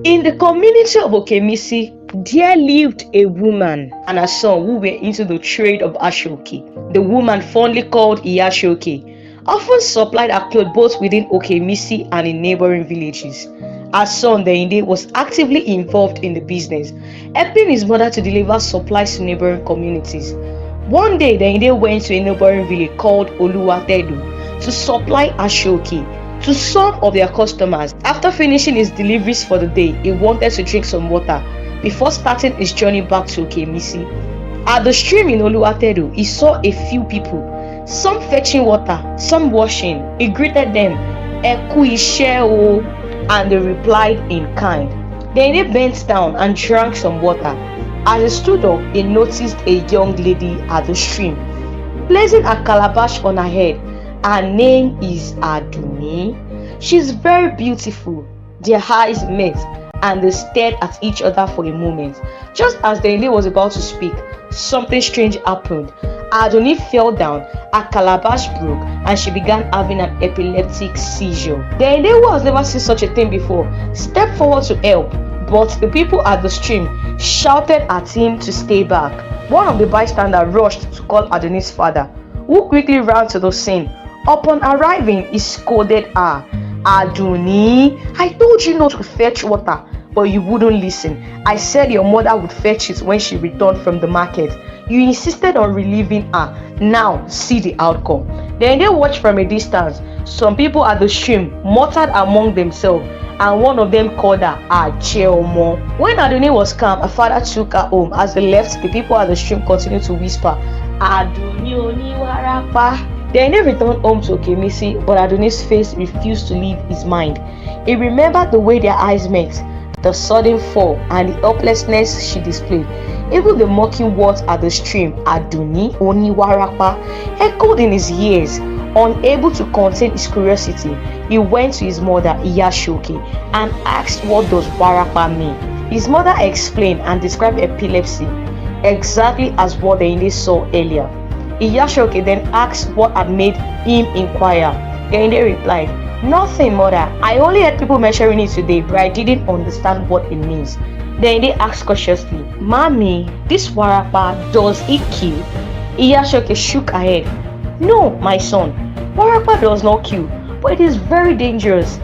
In the community of Okemisi, there lived a woman and her son who were into the trade of ashoke. The woman, fondly called Iyashoke, often supplied her clothes both within Okemisi and in neighboring villages. Her son, Deinde, was actively involved in the business, helping his mother to deliver supplies to neighboring communities. One day, Deinde went to a neighboring village called Oluwatedu to supply ashoke to some of their customers. After finishing his deliveries for the day, he wanted to drink some water before starting his journey back to Okemisi. At the stream in Oluwatedu, he saw a few people, some fetching water, some washing. He greeted them, "Eku ishe o," and they replied in kind. Then he bent down and drank some water. As he stood up, he noticed a young lady at the stream, placing a calabash on her head. Her name is Adunni. She's very beautiful. Their eyes met and they stared at each other for a moment. Just as Deinde was about to speak, something strange happened. Adunni fell down, her calabash broke, and she began having an epileptic seizure. Deinde, who has never seen such a thing before, stepped forward to help, but the people at the stream shouted at him to stay back. One of the bystanders rushed to call Adunni's father, who quickly ran to the scene. Upon arriving, he scolded her. "Adunni, I told you not to fetch water, but you wouldn't listen. I said your mother would fetch it when she returned from the market. You insisted on relieving her. Now see the outcome." Then they watched from a distance. Some people at the stream muttered among themselves, and one of them called her Acheomo. When Adunni was calm, her father took her home. As they left, the people at the stream continued to whisper, "Adunni oni warapa." Then they returned home to Okemisi, but Adunni's face refused to leave his mind. He remembered the way their eyes met, the sudden fall, and the helplessness she displayed. Even the mocking words at the stream, "Adunni oni warapa," echoed in his ears. Unable to contain his curiosity, he went to his mother, Iyashoke, and asked, "What does warapa mean?" His mother explained and described epilepsy, exactly as what Deinde saw earlier. Iyashoke then asked what had made him inquire. Deinde replied, "Nothing, mother. I only heard people mentioning it today, but I didn't understand what it means." Deinde asked cautiously, "Mommy, this warapa, does it kill?" Iyashoke shook her head. "No, my son. Warapa does not kill, but it is very dangerous.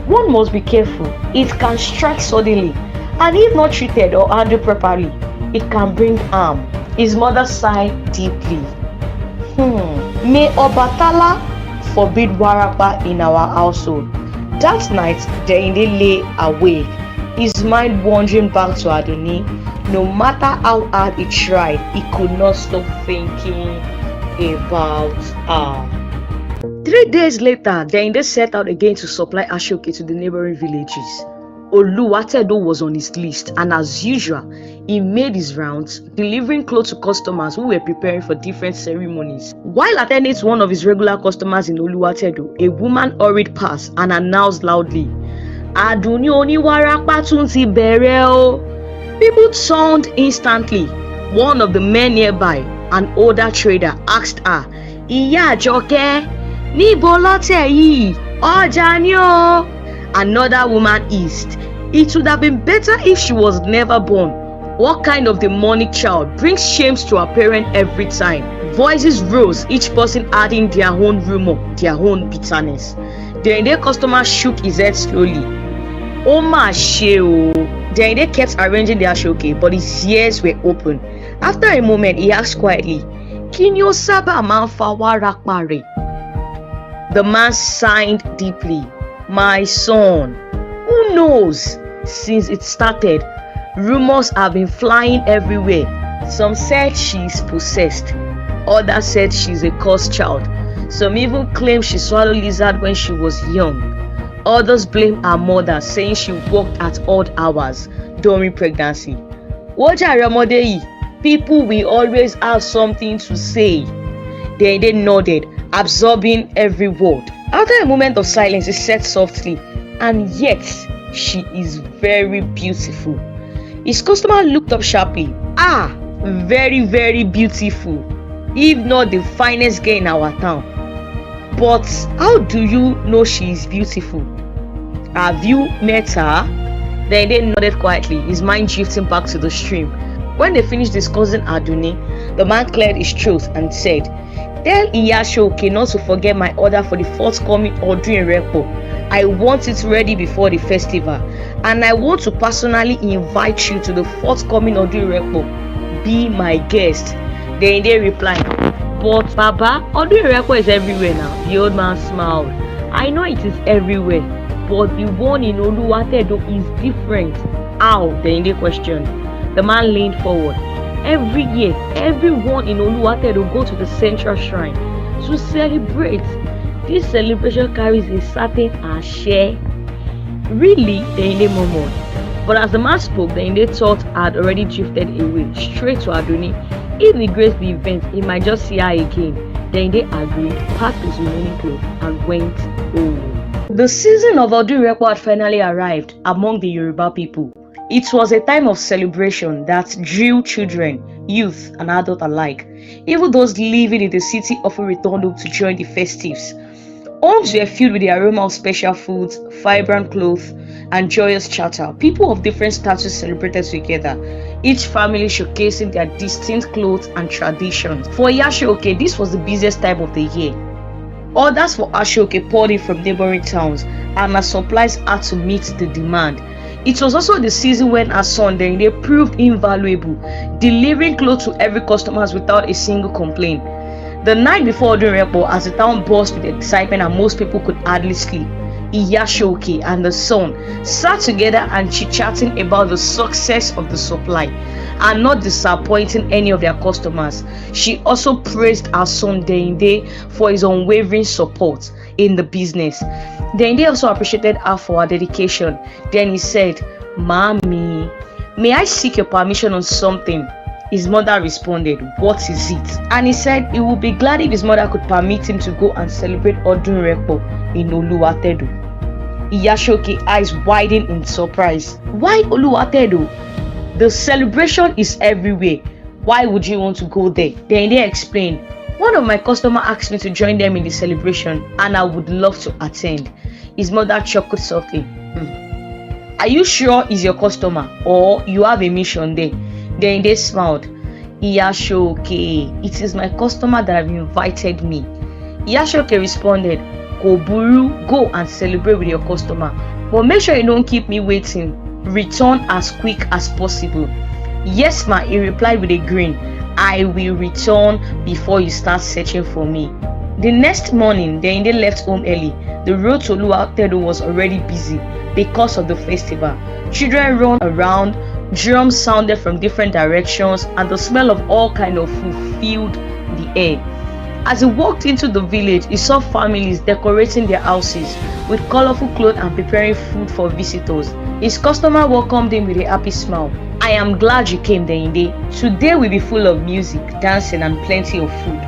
One must be careful. It can strike suddenly, and if not treated or handled properly, it can bring harm." His mother sighed deeply. May Obatala forbid warapa in our household. That night, Deinde lay awake, his mind wandering back to Adunni. No matter how hard he tried, he could not stop thinking about her. 3 days later, Deinde set out again to supply ashoke to the neighboring villages. Oluwatedo was on his list, and as usual, he made his rounds, delivering clothes to customers who were preparing for different ceremonies. While attending to one of his regular customers in Oluwatedo, a woman hurried past and announced loudly, "Adunni oni warapa tun ti bẹ̀rẹ̀ o." People turned instantly. One of the men nearby, an older trader, asked her, "Ìyá Àjọkẹ́, níbo lọ́tẹ̀ yìí? Ọjà ni o." Another woman hissed, "It would have been better if she was never born. What kind of demonic child brings shame to her parent every time?" Voices rose, each person adding their own rumor, their own bitterness. The customer shook his head slowly. "Oh my sheo." Deinde kept arranging the ashoke, but his ears were open. After a moment, he asked quietly, "Kí o sábà máa ń fa warapa rẹ̀?" The man sighed deeply. "My son, who knows? Since it started, rumors have been flying everywhere. Some said she is possessed. Others said she's a cursed child. Some even claim she swallowed lizard when she was young. Others blame her mother, saying she worked at odd hours during pregnancy. Wojare ọmọdé yìí, people will always have something to say." Deinde nodded, absorbing every word. After a moment of silence, he said softly, "And yet, she is very beautiful." His customer looked up sharply. "Ah, very, very beautiful. If not the finest girl in our town. But how do you know she is beautiful? Have you met her?" Then they nodded quietly, his mind drifting back to the stream. When they finished discussing Adunni, the man cleared his throat and said, "Tell Iyashoke not to forget my order for the forthcoming Odun Repo. I want it ready before the festival, and I want to personally invite you to the forthcoming Odun Repo. Be my guest." Then they replied, "But Baba, Odun Repo is everywhere now." The old man smiled. "I know it is everywhere, but the one in Oluwatedo is different." "How?" Then they questioned. The man leaned forward. "Every year, everyone in Oluwatedo go to the central shrine to celebrate. This celebration carries a certain ashe." "Really?" the Inde murmured. But as the man spoke, the Inde thought had already drifted away, straight to Adunni. If he graced the event, he might just see her again. The Inde agreed, packed his remaining clothes, and went home. The season of Odun Repo had finally arrived among the Yoruba people. It was a time of celebration that drew children, youth, and adults alike. Even those living in the city often returned home to join the festives. Homes were filled with the aroma of special foods, vibrant clothes, and joyous chatter. People of different status celebrated together, each family showcasing their distinct clothes and traditions. For Iyashoke, this was the busiest time of the year. Orders for Ashoke poured in from neighboring towns, and her supplies had to meet the demand. It was also the season when her son they proved invaluable, delivering clothes to every customer without a single complaint. The night before Odun Repo, as the town buzzed with excitement and most people could hardly sleep, Iyashoke and the son sat together and chit-chatting about the success of the supply and not disappointing any of their customers. She also praised her son Deinde for his unwavering support in the business. Deinde also appreciated her for her dedication. Then he said, "Mommy, may I seek your permission on something?" His mother responded, "What is it?" And he said he would be glad if his mother could permit him to go and celebrate Odun Repo in Oluwatedo. Iyashoke's eyes widened in surprise. "Why Oluwatedo? The celebration is everywhere. Why would you want to go there?" Then they explained, "One of my customers asked me to join them in the celebration and I would love to attend." His mother chuckled softly. "Are you sure he's your customer or you have a mission there?" Then they smiled. "Iyashoke, it is my customer that have invited me." Iyashoke responded, "Koburu, go and celebrate with your customer, but make sure you don't keep me waiting. Return as quick as possible." "Yes, ma," he replied with a grin. "I will return before you start searching for me." The next morning, they left home early. The road to Oluwatedo was already busy because of the festival. Children ran around, drums sounded from different directions, and the smell of all kinds of food filled the air. As he walked into the village, he saw families decorating their houses with colorful clothes and preparing food for visitors. His customer welcomed him with a happy smile. "I am glad you came, Deinde. Today will be full of music, dancing, and plenty of food.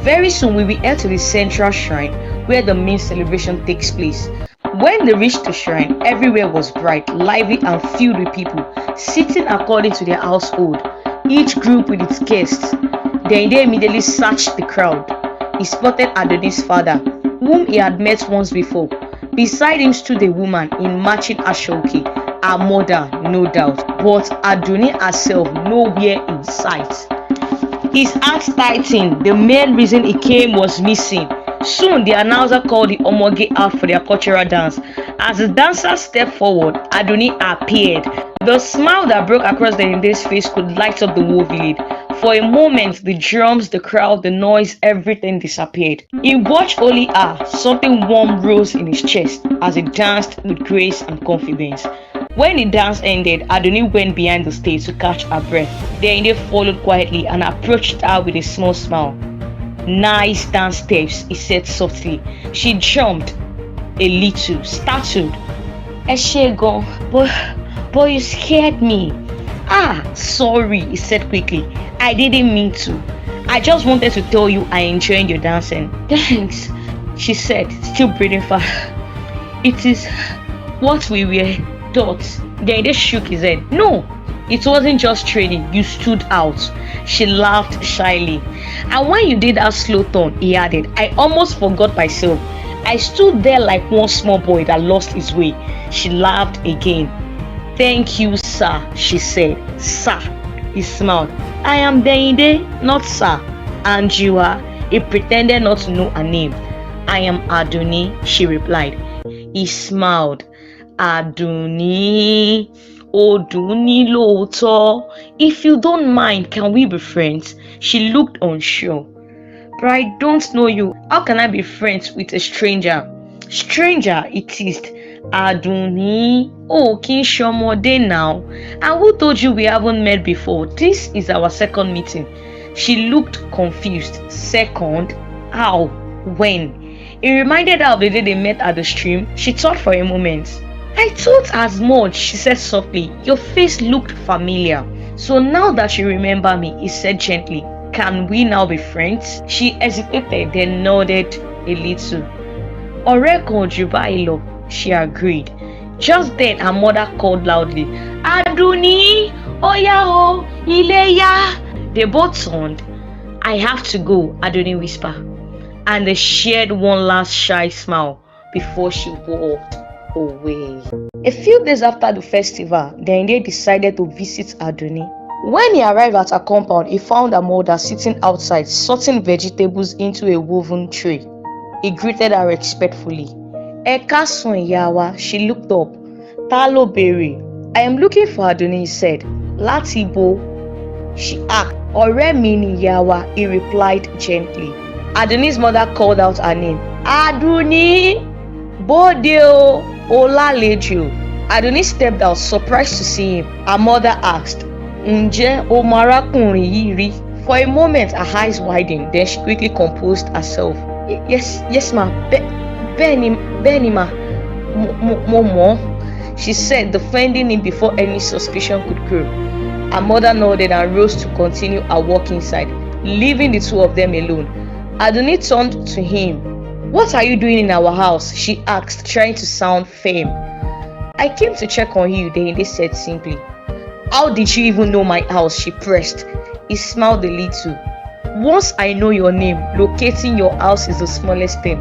Very soon we will head to the central shrine where the main celebration takes place." When they reached the shrine, everywhere was bright, lively, and filled with people, sitting according to their household, each group with its guests. Deinde immediately searched the crowd. He spotted Adunni's father, whom he had met once before. Beside him stood a woman in matching ashoke, her mother, no doubt, but Adunni herself nowhere in sight. His heart tightened. The main reason he came was missing. Soon, the announcer called the Omoge out for their cultural dance. As the dancers stepped forward, Adunni appeared. The smile that broke across the Inde's face could light up the whole village. For a moment, the drums, the crowd, the noise, everything disappeared. He watched only her. Something warm rose in his chest as he danced with grace and confidence. When the dance ended, Adunni went behind the stage to catch her breath. The Inde followed quietly and approached her with a small smile. "Nice dance steps," he said softly. She jumped a little, startled. "Eshegon, but you scared me." "Ah, sorry," he said quickly. "I didn't mean to. I just wanted to tell you I enjoyed your dancing." "Thanks," she said, still breathing fast. "It is what we were taught." Then he shook his head. "No, it wasn't just training. You stood out." She laughed shyly. "And when you did that slow turn," he added, "I almost forgot myself. I stood there like one small boy that lost his way." She laughed again. "Thank you, sir," she said. "Sir," he smiled. "I am Deinde, not sir." "And you are?" He pretended not to know her name. "I am Adunni," she replied. He smiled. "Adunni, Oduni lóòótọ́. If you don't mind, can we be friends?" She looked unsure. "But I don't know you. How can I be friends with a stranger?" "Stranger," he teased. "Adunni, oh, kí n ṣọmọdé now. And who told you we haven't met before? This is our second meeting." She looked confused. "Second? How? When?" It reminded her of the day they met at the stream. She thought for a moment. "I thought as much," she said softly. "Your face looked familiar." "So now that you remember me," he said gently, "can we now be friends?" She hesitated, then nodded a little. "Ọ̀rẹ́ kan ò jù báyìí lọ," she agreed. Just then her mother called loudly, "Adunni, Oya o, ilé yá." They both turned. "I have to go," Adunni whispered, and they shared one last shy smile before she walked away. A few days after the festival, Deinde decided to visit Adunni. When he arrived at her compound, he found her mother sitting outside sorting vegetables into a woven tray. He greeted her respectfully. "Ẹ káàsán ìyá wa." She looked up. "Ta ló béèrè?" "I am looking for Adunni," he said. "Láti bo?" she asked. "Ọ̀rẹ́ mi ni ìyá wa," he replied gently. Adunni's mother called out her name. "Adunni, bóde o, ó lálejò." Adunni stepped out, surprised to see him. Her mother asked, "Ǹjẹ́ o mọ arákùnrin yìí rí?" For a moment, her eyes widened, then she quickly composed herself. Yes, ma. Bẹ́ẹ̀ni ma. Mo mọ̀," she said, defending him before any suspicion could grow. Her mother nodded and rose to continue her walk inside, leaving the two of them alone. Adunni turned to him. "What are you doing in our house?" she asked, trying to sound firm. "I came to check on you," Deinde said simply. "How did you even know my house?" she pressed. He smiled a little. "Once I know your name, locating your house is the smallest thing."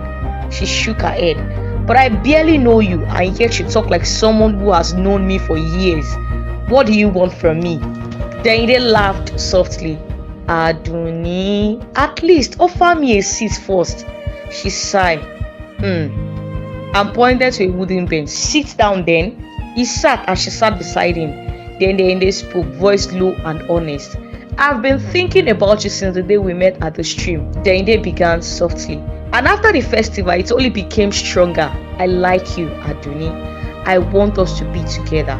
She shook her head. "But I barely know you, and yet you talk like someone who has known me for years. What do you want from me?" Deinde laughed softly. "Adunni, at least offer me a seat first." She sighed. And pointed to a wooden bench. "Sit down then." He sat and she sat beside him. Then Deinde spoke, voice low and honest. "I've been thinking about you since the day we met at the stream." Deinde began softly. "And after the festival, it only became stronger. I like you, Adunni. I want us to be together."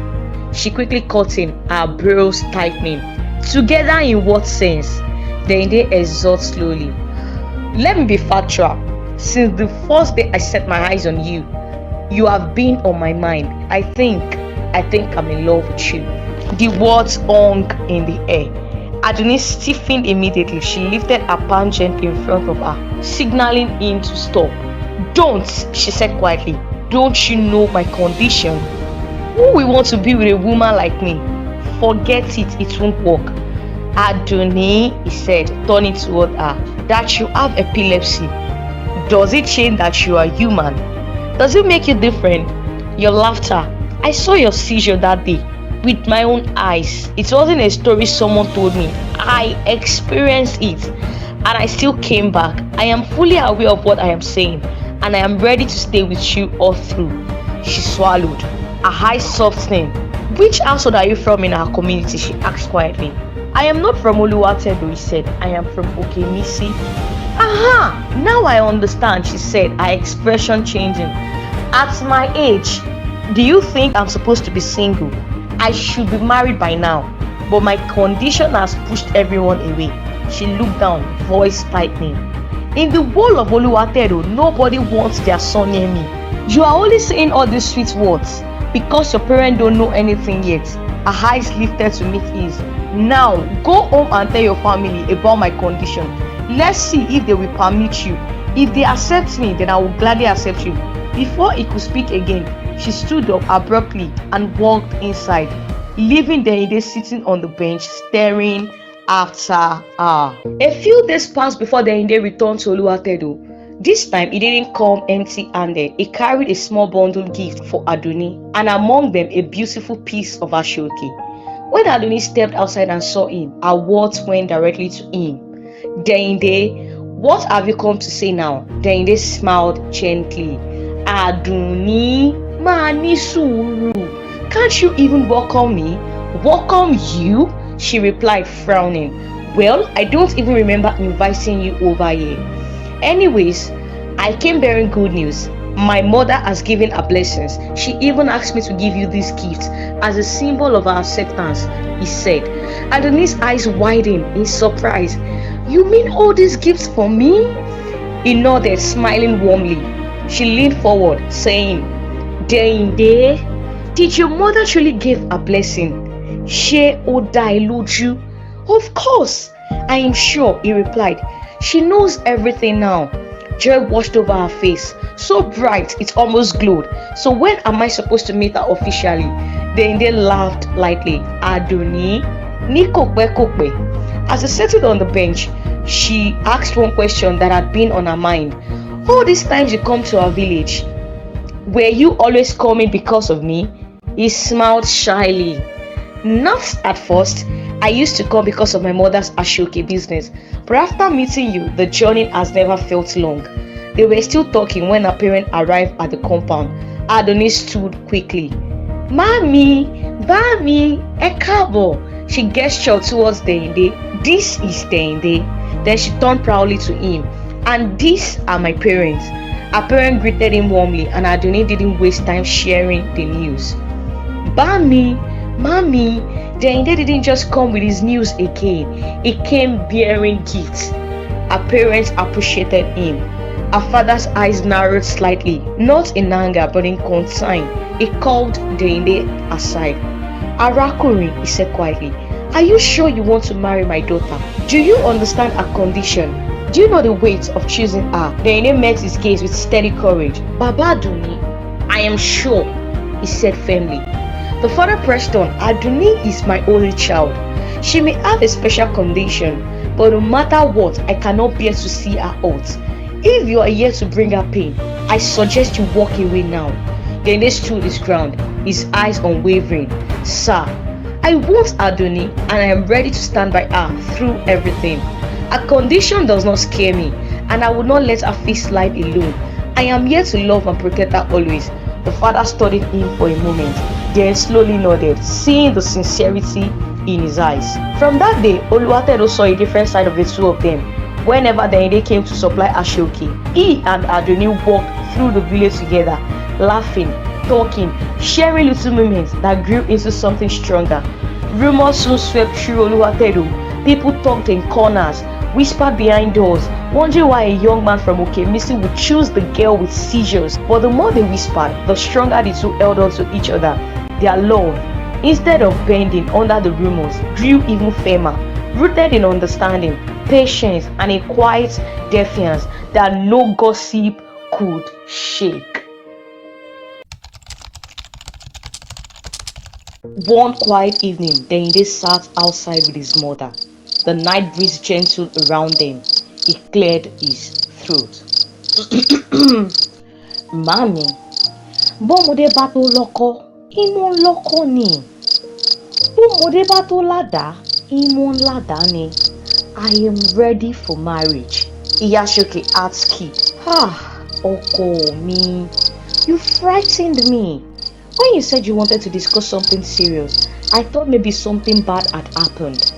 She quickly cut in, her brows tightening. "Together in what sense?" Deinde exhaled slowly. "Let me be factual. Since the first day I set my eyes on you, you have been on my mind. I think I'm in love with you." The words hung in the air. Adunni stiffened immediately. She lifted her palm gently in front of her, signaling him to stop. "Don't," she said quietly. "Don't you know my condition? Who will want to be with a woman like me? Forget it, it won't work." "Adunni," he said, turning toward her, "that you have epilepsy, does it change that you are human? Does it make you different?" Your laughter. I saw your seizure that day with my own eyes. It wasn't a story someone told me. I experienced it, and I still came back. I am fully aware of what I am saying, and I am ready to stay with you all through." She swallowed, her eyes softening. "Which household are you from in our community?" she asked quietly. "I am not from Oluwatedo," he said. "I am from Okemisi." "Aha! Now I understand," she said, her expression changing. "At my age, do you think I'm supposed to be single? I should be married by now, but my condition has pushed everyone away." She looked down, voice tightening. "In the whole of Oluwatedo, nobody wants their son near me. You are only saying all these sweet words because your parents don't know anything yet." Her eyes lifted to meet his. "Now, go home and tell your family about my condition. Let's see if they will permit you. If they accept me, then I will gladly accept you." Before he could speak again, she stood up abruptly and walked inside, leaving Deinde sitting on the bench, staring after her. A few days passed before Deinde returned to Oluwatedo. This time, he didn't come empty-handed. He carried a small bundle gift for Adunni, and among them, a beautiful piece of ashoke. When Adunni stepped outside and saw him, her words went directly to him. Deinde, what have you come to say now? Deinde smiled gently. Adunni, mani suru. Can't you even welcome me? Welcome you? She replied, frowning. Well, I don't even remember inviting you over here. Anyways, I came bearing good news. My mother has given her blessings. She even asked me to give you this gift as a symbol of her acceptance, he said. Adunni's eyes widened in surprise. You mean all these gifts for me? He nodded, smiling warmly. She leaned forward, saying, Deinde, did your mother truly give a blessing? She Odailuju? Of course, I am sure, he replied. She knows everything now. Joy washed over her face, so bright it almost glowed. So when am I supposed to meet her officially? Deinde laughed lightly. Adunni, ni kokwe. As they settled on the bench, she asked one question that had been on her mind. All these times you come to our village, were you always coming because of me? He smiled shyly. Not at first. I used to come because of my mother's ashoke business, but after meeting you, the journey has never felt long. They were still talking when her parents arrived at the compound. Adunni stood quickly. Mami, Ekabo. She gestured towards Deinde. This is Deinde. Then she turned proudly to him. And these are my parents. Her parents greeted him warmly, and Adunni didn't waste time sharing the news. Mommy, Deinde didn't just come with his news again. He came bearing gifts. Her parents appreciated him. Her father's eyes narrowed slightly, not in anger but in concern. He called Deinde aside. Arakunrin, he said quietly, are you sure you want to marry my daughter? Do you understand her condition? Do you know the weight of choosing her? Deinde met his gaze with steady courage. Baba Adunni, I am sure, he said firmly. The father pressed on. Adunni is my only child. She may have a special condition, but no matter what, I cannot bear to see her out. If you are here to bring her pain, I suggest you walk away now. Deinde stood his ground, his eyes unwavering. Sir, I want Adunni, and I am ready to stand by her through everything. Her condition does not scare me, and I will not let her face life alone. I am here to love and protect her always. The father studied him for a moment, then slowly nodded, seeing the sincerity in his eyes. From that day, Oluwatedo saw a different side of the two of them. Whenever Deinde came to supply ashoke, he and Adunni walked through the village together, laughing, talking, sharing little moments that grew into something stronger. Rumors soon swept through Oluwatedo. People talked in corners, whispered behind doors, wondering why a young man from Okemisi would choose the girl with seizures. But the more they whispered, the stronger the two held on to each other. Their love, instead of bending under the rumors, grew even firmer, rooted in understanding, patience, and a quiet defiance that no gossip could shake. One quiet evening, Deinde sat outside with his mother. The night breeze gentled around them. He cleared his throat. Mami, bọ́mọdé bá tó lọ́kọ, ìmọ̀ lọ́kọ ni. Bọ́mọdé bá tó ládàá, ìmọ̀ ládàá ni. I am ready for marriage. Iyashoke asked. Ọkọ mi, you frightened me. When you said you wanted to discuss something serious, I thought maybe something bad had happened.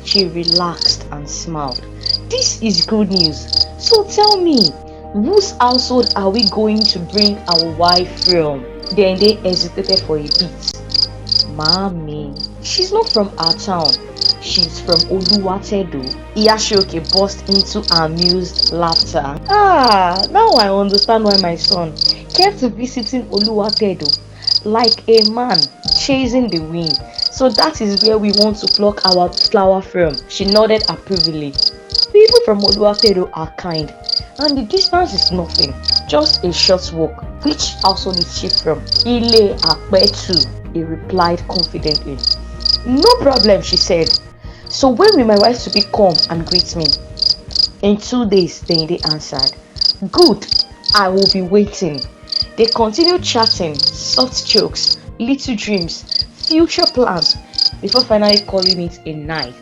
She relaxed and smiled. This is good news. So tell me, whose household are we going to bring our wife from? Then they hesitated for a bit. Mommy, she's not from our town. She's from Oluwatedo. Iyashoke burst into amused laughter. Now I understand why my son kept visiting Oluwatedo like a man chasing the wind. So that is where we want to pluck our flower from. She nodded approvingly. People from Oluwatedo are kind, and the distance is nothing, just a short walk. Which household is she from? Ile Apetu, he replied confidently. No problem, she said. So when will my wife to be come and greet me? In 2 days, Deinde answered. Good, I will be waiting. They continued chatting, soft jokes, little dreams, future plans, before finally calling it a night.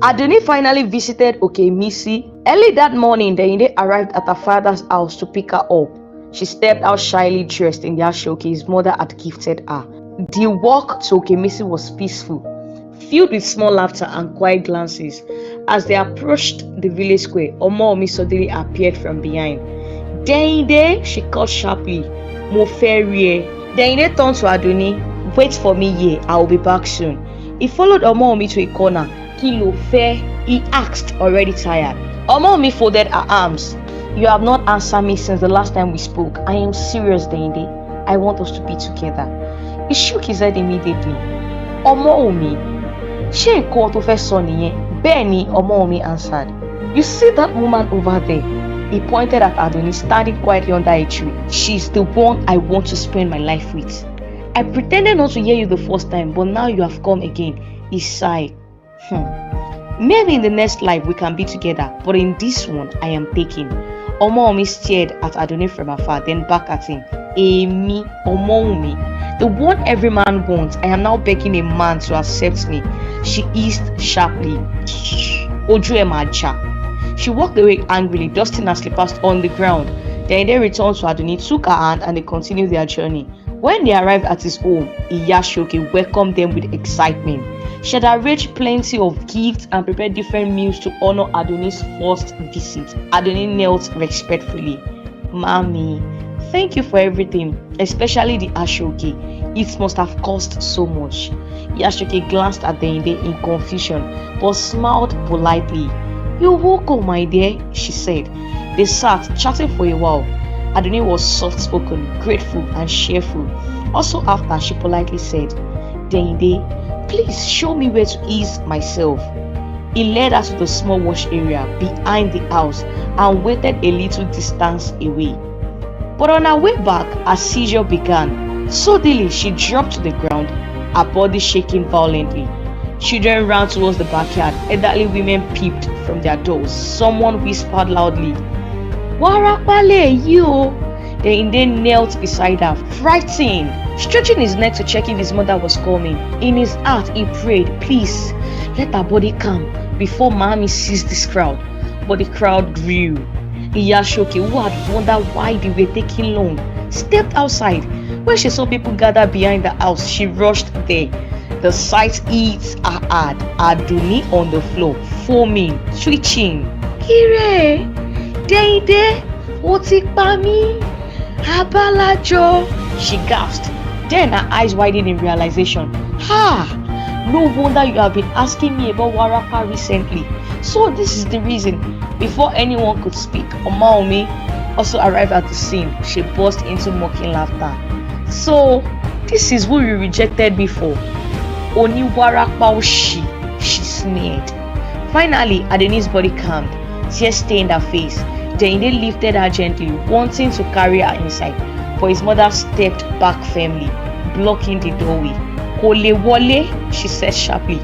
Adunni finally visited Okemisi. Early that morning, Deinde arrived at her father's house to pick her up. She stepped out shyly dressed in the ashoke his mother had gifted her. The walk to Okemisi was peaceful, filled with small laughter and quiet glances. As they approached the village square, Omomi suddenly appeared from behind. Deinde, she called sharply. Mo fẹ́ rí ẹ. Deinde turned to Adunni. Wait for me here, I will be back soon. He followed Omomi to a corner. Kí ló fẹ́? He asked, already tired. Omomi folded her arms. You have not answered me since the last time we spoke. I am serious, Deinde. I want us to be together. He shook his head immediately. Omomi, ṣé nǹkan tó fẹ́ sọ nìyẹn? Bẹ́ẹ̀ni, Omomi answered. You see that woman over there? He pointed at Adunni standing quietly under a tree. She's the one I want to spend my life with. I pretended not to hear you the first time, but now you have come again. He sighed. Maybe in the next life we can be together, but in this one I am taken. Omomi stared at Adunni from afar, then back at him. Emi, Omomi, the one every man wants. I am now begging a man to accept me. She hissed sharply. Oju emaja. She walked away angrily, dusting her slippers on the ground. Then they returned to Adunni, took her hand, and they continued their journey. When they arrived at his home, Iyashoke welcomed them with excitement. She had arranged plenty of gifts and prepared different meals to honor Adunni's first visit. Adunni knelt respectfully. Mommy, thank you for everything, especially the ashoke. It must have cost so much. Iyashoke glanced at Deinde in confusion, but smiled politely. You're welcome, my dear, she said. They sat, chatting for a while. Adunni was soft-spoken, grateful, and cheerful. Also after, she politely said, Deinde, please show me where to ease myself. He led her to the small wash area behind the house and waited a little distance away. But on her way back, a seizure began. Suddenly, she dropped to the ground, her body shaking violently. Children ran towards the backyard. Elderly women peeped from their doors. Someone whispered loudly, Warapa you! Deinde knelt beside her, frightened, stretching his neck to check if his mother was coming. In his heart, he prayed, please, let her body come before Mommy sees this crowd. But the crowd grew. Iyashoke, who had wondered why they were taking long, stepped outside. When she saw people gathered behind the house, she rushed there. The sight hit her heart. Adunni on the floor, foaming, twitching. Kire, Deinde, Otikpami, Abalajo, she gasped. Then her eyes widened in realization. No wonder you have been asking me about warapa recently. So this is the reason. Before anyone could speak, Omomi also arrived at the scene. She burst into mocking laughter. So this is who you rejected me for. Oni warapa oshi, she sneered. Finally, Adunni's body calmed. Tears stained her face. Deinde lifted her gently, wanting to carry her inside, but his mother stepped back firmly, blocking the doorway. Kole wole, she said sharply.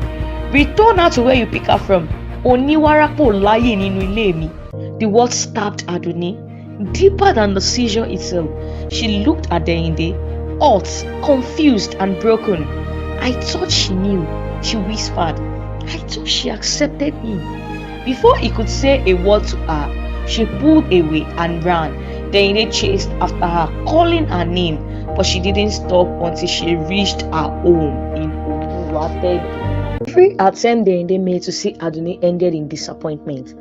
Return her to where you pick her from. Oni warapo laye ninu ile mi. The word stabbed Adunni deeper than the seizure itself. She looked at Deinde, hot, confused, and broken. I thought she knew, she whispered. I thought she accepted me. Before he could say a word to her, she pulled away and ran. Deinde chased after her, calling her name, but she didn't stop until she reached her home in Obuwate. Every attempt Deinde made to see Adunni ended in disappointment.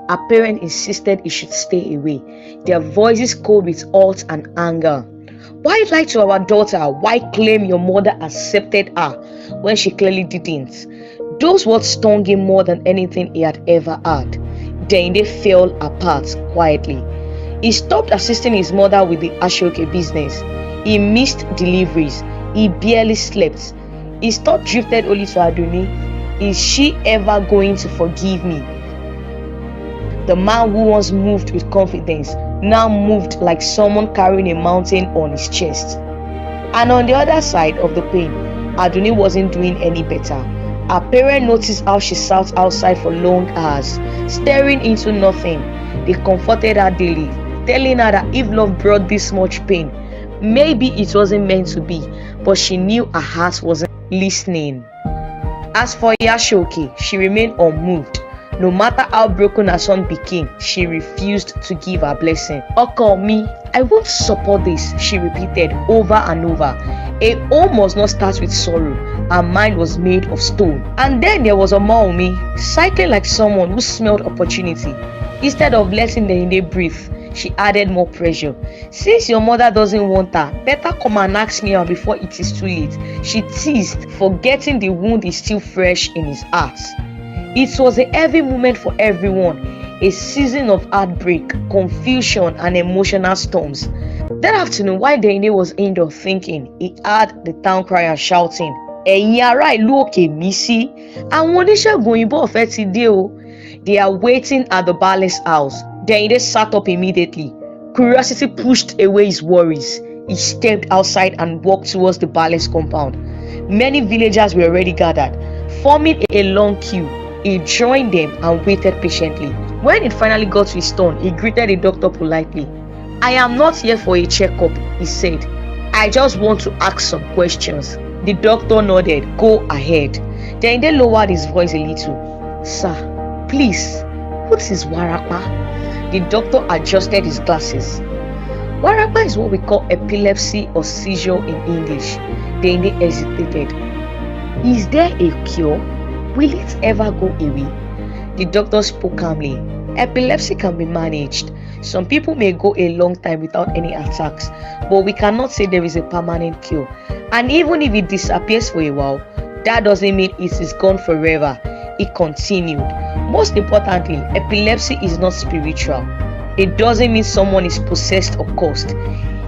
Her parents insisted he should stay away, their voices cold with hurt and anger. Why lie to our daughter? Why claim your mother accepted her when she clearly didn't? Those words stung him more than anything he had ever had. Deinde fell apart quietly. He stopped assisting his mother with the ashoke business. He missed deliveries. He barely slept. His thought drifted only to Adunni. Is she ever going to forgive me? The man who once moved with confidence now moved like someone carrying a mountain on his chest. And on the other side of the pain, Adunni wasn't doing any better. Her parents noticed how she sat outside for long hours, staring into nothing. They comforted her daily, telling her that if love brought this much pain, maybe it wasn't meant to be, but she knew her heart wasn't listening. As for Yashoke, she remained unmoved. No matter how broken her son became, she refused to give her blessing. Oko me, I won't support this, she repeated over and over. A home must not start with sorrow. Her mind was made of stone. And then there was Omaomi, cycling like someone who smelled opportunity. Instead of letting the Inde breathe, she added more pressure. Since your mother doesn't want her, better come and ask me out before it is too late, she teased, forgetting the wound is still fresh in his heart. It was a heavy moment for everyone, a season of heartbreak, confusion, and emotional storms. That afternoon, while Dende was indoors thinking, he heard the town crier shouting, "Ẹ̀yin ará ìlú òkè mi sí, àwọn oníṣègùn òyìnbó ọ̀fẹ́ ti dé o." They are waiting at the Baale's house. Dende sat up immediately. Curiosity pushed away his worries. He stepped outside and walked towards the Baale's compound. Many villagers were already gathered, forming a long queue. He joined them and waited patiently. When it finally got to his turn, he greeted the doctor politely. "I am not here for a checkup," he said. "I just want to ask some questions." The doctor nodded. "Go ahead." Then he lowered his voice a little. "Sir, please, what is warapa?" The doctor adjusted his glasses. Warapa is what we call epilepsy or seizure in English. Then he hesitated. "Is there a cure? Will it ever go away?" The doctor spoke calmly. "Epilepsy can be managed. Some people may go a long time without any attacks, but we cannot say there is a permanent cure. And even if it disappears for a while, that doesn't mean it is gone forever." He continued. "Most importantly, epilepsy is not spiritual. It doesn't mean someone is possessed or cursed.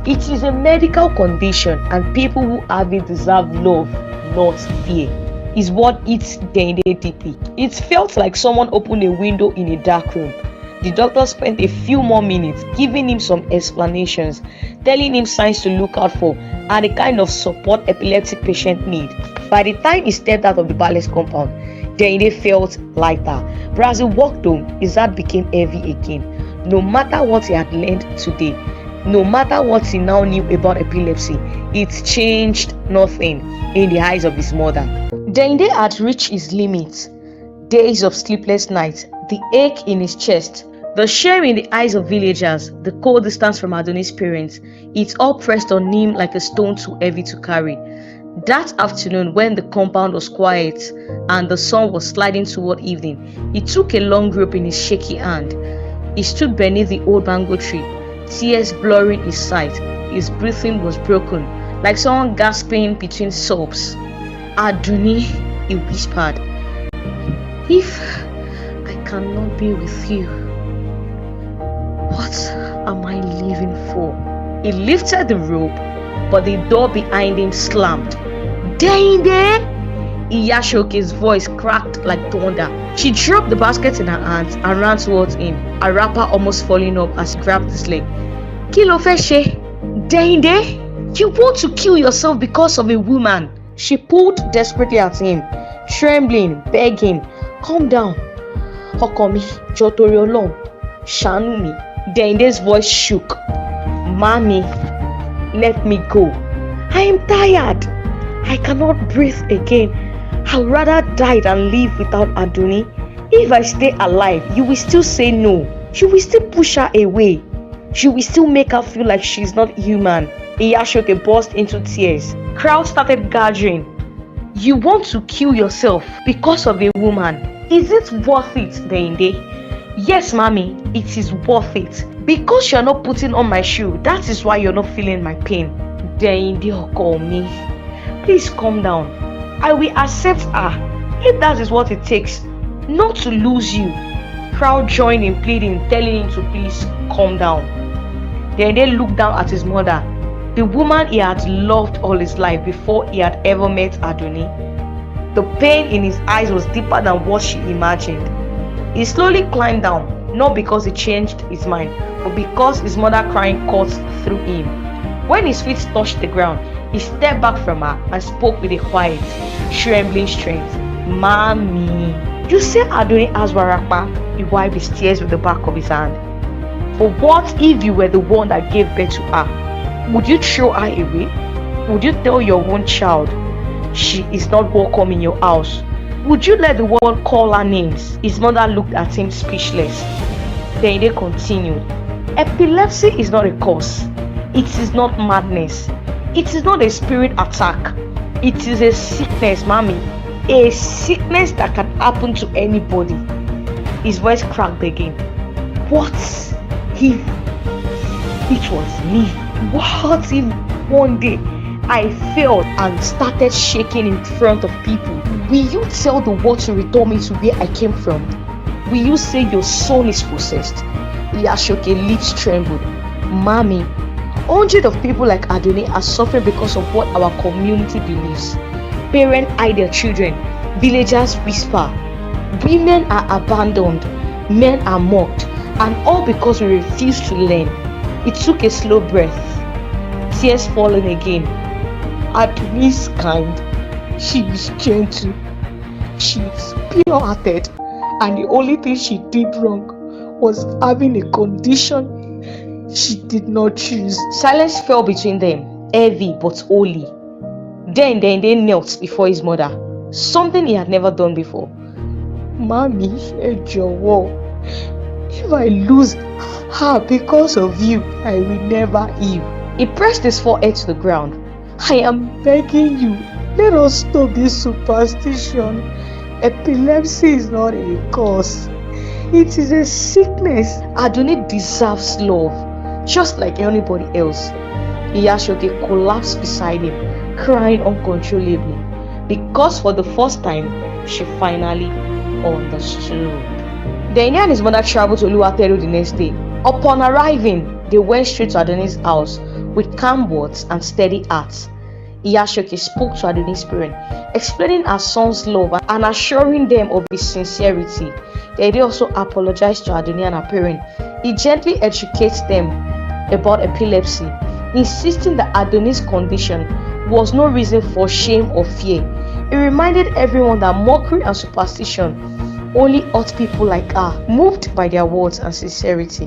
It is a medical condition, and people who have it deserve love, not fear." Is what hit Dende deeply. It felt like someone opened a window in a dark room. The doctor spent a few more minutes giving him some explanations, telling him signs to look out for and the kind of support epileptic patients need. By the time he stepped out of the Baale's compound, Dende felt lighter. But as he walked home, his heart became heavy again. No matter what he had learned today, no matter what he now knew about epilepsy, it changed nothing in the eyes of his mother. Dende had reached his limits. Days of sleepless nights, the ache in his chest, the shame in the eyes of villagers, the cold distance from Adunni's parents, it all pressed on him like a stone too heavy to carry. That afternoon, when the compound was quiet and the sun was sliding toward evening, he took a long rope in his shaky hand. He stood beneath the old mango tree, tears blurring his sight. His breathing was broken, like someone gasping between sobs. "Adunni," he whispered, "if I cannot be with you, what am I living for?" He lifted the rope, but the door behind him slammed. "Dende!" Iyashoke's voice cracked like thunder. She dropped the basket in her hands and ran towards him, her wrapper almost falling off as he grabbed his leg. "Kí ló fẹ́ ṣe? Dende, you want to kill yourself because of a woman?" She pulled desperately at him, trembling, begging, "Calm down. Ọkọ mi, jọ̀ọ́ torí Ọlọ́run, ṣàánú mi." Dende's voice shook. "Mommy, let me go. I am tired. I cannot breathe again. I'd rather die than live without Adunni. If I stay alive, you will still say no. You will still push her away. You will still make her feel like she's not human." Iyashoke burst into tears. Crowds started gathering. "You want to kill yourself because of a woman? Is it worth it, Dende?" "Yes, mommy, it is worth it. Because you're not putting on my shoe, that is why you're not feeling my pain." "Dende, call me. Please calm down. I will accept her if that is what it takes, not to lose you." Crowd joined in pleading, telling him to please calm down. Dende looked down at his mother, the woman he had loved all his life before he had ever met Adunni. The pain in his eyes was deeper than what she imagined. He slowly climbed down, not because he changed his mind, but because his mother crying cut through him. When his feet touched the ground, he stepped back from her and spoke with a quiet, trembling strength. "Mommy, you say Adunni has warapa?" He wiped his tears with the back of his hand. But what if you were the one that gave birth to her? Would you throw her away? Would you tell your own child she is not welcome in your house? Would you let the world call her names? His mother looked at him speechless. Then they continued. Epilepsy is not a cause. It is not madness. It is not a spirit attack. It is a sickness, mommy. A sickness that can happen to anybody. His voice cracked again. What if it was me? What if one day I fell and started shaking in front of people? Will you tell the world to return me to where I came from? Will you say your son is possessed? Iyashoke's lips trembled. Mommy, hundreds of people like Adunni are suffering because of what our community believes. Parents hide their children. Villagers whisper. Women are abandoned. Men are mocked. And all because we refuse to learn. It took a slow breath. Tears falling again. Adunni is kind. She is gentle. She is pure-hearted. And the only thing she did wrong was having a condition she did not choose. Silence fell between them, heavy but holy. Then they knelt before his mother, something he had never done before. Mommy, ẹ jọ̀wọ́, if I lose her because of you, I will never heal. He pressed his forehead to the ground. I am begging you, let us stop this superstition. Epilepsy is not a cause. It is a sickness. Adunni deserves love, just like anybody else. Iyashoke collapsed beside him, crying uncontrollably, because for the first time, she finally understood. Then and his mother traveled to Oluwateru the next day. Upon arriving, they went straight to Adunni's house with calm words and steady hearts. Iyashoke spoke to Adunni's parents, explaining her son's love and assuring them of his sincerity. They also apologized to Adunni and her parents. He gently educates them about epilepsy, insisting that Adunni's condition was no reason for shame or fear. He reminded everyone that mockery and superstition only hurt people like her. Moved by their words and sincerity,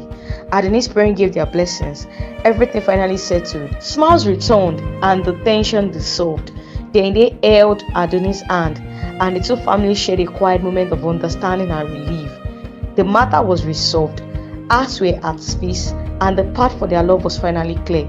Adunni's parents gave their blessings. Everything finally settled. Smiles returned and the tension dissolved. Then they held Adunni's hand and the two families shared a quiet moment of understanding and relief. The matter was resolved, hearts were at peace, and the path for their love was finally clear.